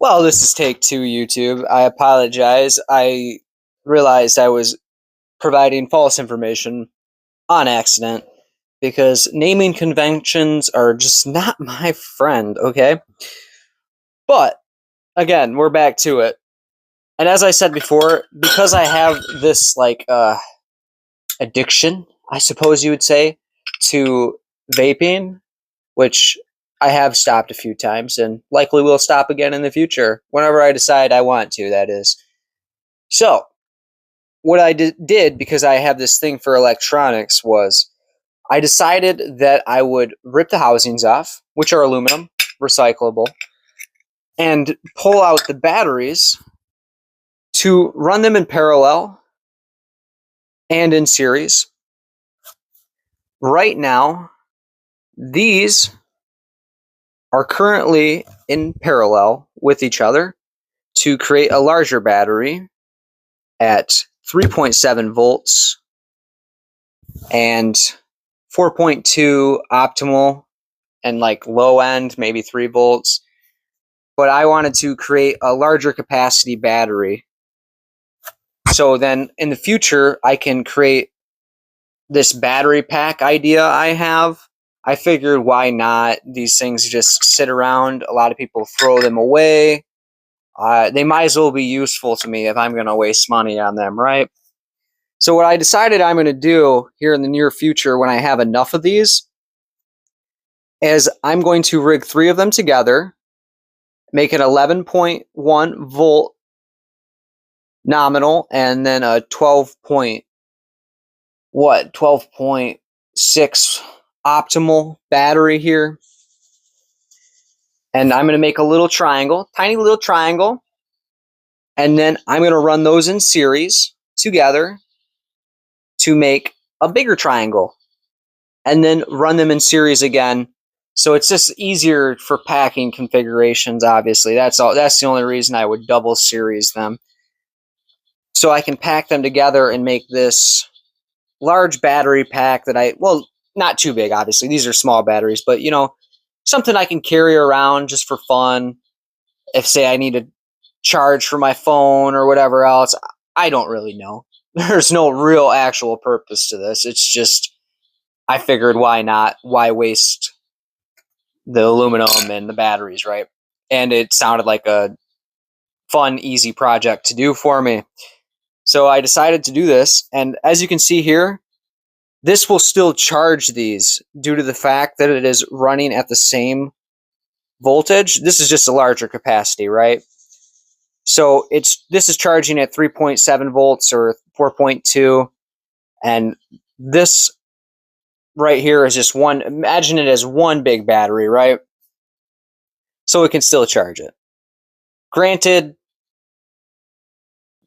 Well, this is take two, YouTube. I apologize. I realized I was providing false information on accident because naming conventions are just not my friend, okay? But again, we're back to it. And as I said before, because I have this addiction, I suppose you would say, to vaping, which I have stopped a few times and likely will stop again in the future, whenever I decide I want to, that is. So, what I did, because I have this thing for electronics, was I decided that I would rip the housings off, which are aluminum, recyclable, and pull out the batteries to run them in parallel and in series. Right now, these are currently in parallel with each other to create a larger battery at 3.7 volts and 4.2 optimal and like low end, maybe 3 volts. But I wanted to create a larger capacity battery. So then in the future, I can create this battery pack idea I have. I figured, why not? These things just sit around. A lot of people throw them away. They might as well be useful to me if I'm going to waste money on them, right? So what I decided I'm going to do here in the near future, when I have enough of these, is I'm going to rig 3 of them together, make it 11.1 volt nominal, and then a 12.6 optimal battery here. And I'm going to make a little triangle, tiny little triangle, and then I'm going to run those in series together to make a bigger triangle, and then run them in series again. So it's just easier for packing configurations, obviously. That's all. That's the only reason I would double series them. So I can pack them together and make this large battery pack that not too big, obviously. These are small batteries, but something I can carry around just for fun. If, say, I need a charge for my phone or whatever else, I don't really know. There's no real actual purpose to this. It's just, I figured, why not? Why waste the aluminum and the batteries, right? And it sounded like a fun, easy project to do for me. So I decided to do this. And as you can see here, this will still charge these due to the fact that it is running at the same voltage. This is just a larger capacity, right? So this is charging at 3.7 volts or 4.2. And this right here is just one. Imagine it as one big battery, right? So it can still charge it. Granted,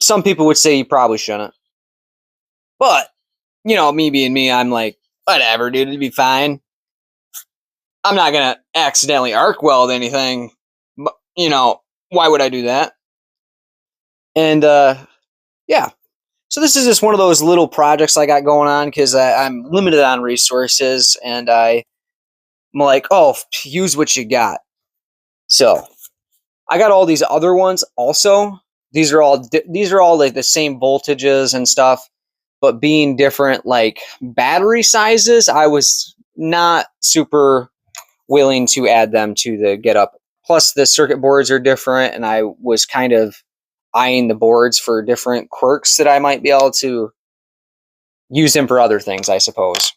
some people would say you probably shouldn't. But, me being me, I'm like, whatever, dude, it'd be fine. I'm not going to accidentally arc weld anything. But, why would I do that? And, yeah. So this is just one of those little projects I got going on because I'm limited on resources, and I'm like, oh, use what you got. So I got all these other ones also. These are all like the same voltages and stuff, but being different like battery sizes, I was not super willing to add them to the GetUp. Plus the circuit boards are different, and I was kind of eyeing the boards for different quirks that I might be able to use them for other things, I suppose.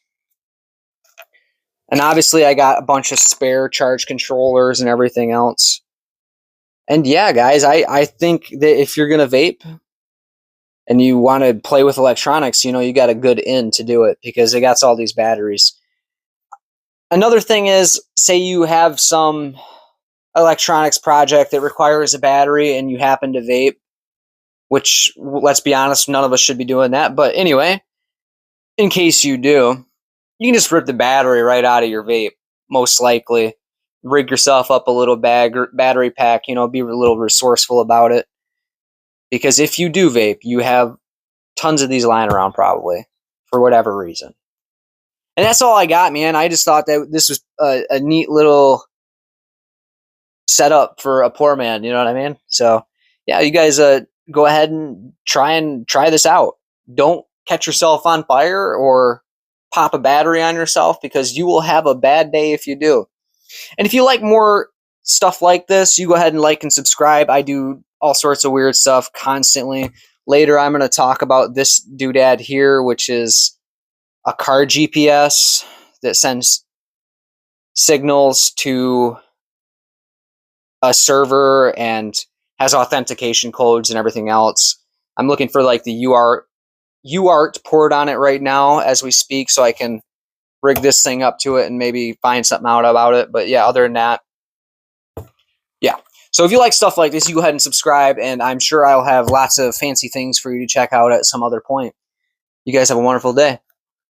And obviously I got a bunch of spare charge controllers and everything else. And yeah, guys, I think that if you're going to vape and you want to play with electronics, you got a good in to do it because it got all these batteries. Another thing is, say you have some electronics project that requires a battery and you happen to vape, which, let's be honest, none of us should be doing that. But anyway, in case you do, you can just rip the battery right out of your vape, most likely. Rig yourself up a little battery pack, be a little resourceful about it. Because if you do vape, you have tons of these lying around probably, for whatever reason. And that's all I got, man. I just thought that this was a neat little setup for a poor man. You know what I mean? So yeah, you guys go ahead and try this out. Don't catch yourself on fire or pop a battery on yourself, because you will have a bad day if you do. And if you like more stuff like this, you go ahead and like and subscribe. I do all sorts of weird stuff constantly. Later, I'm going to talk about this doodad here, which is a car GPS that sends signals to a server and has authentication codes and everything else. I'm looking for like the UART port on it right now as we speak, so I can rig this thing up to it and maybe find something out about it. But yeah, other than that, yeah. So if you like stuff like this, you go ahead and subscribe, and I'm sure I'll have lots of fancy things for you to check out at some other point. You guys have a wonderful day.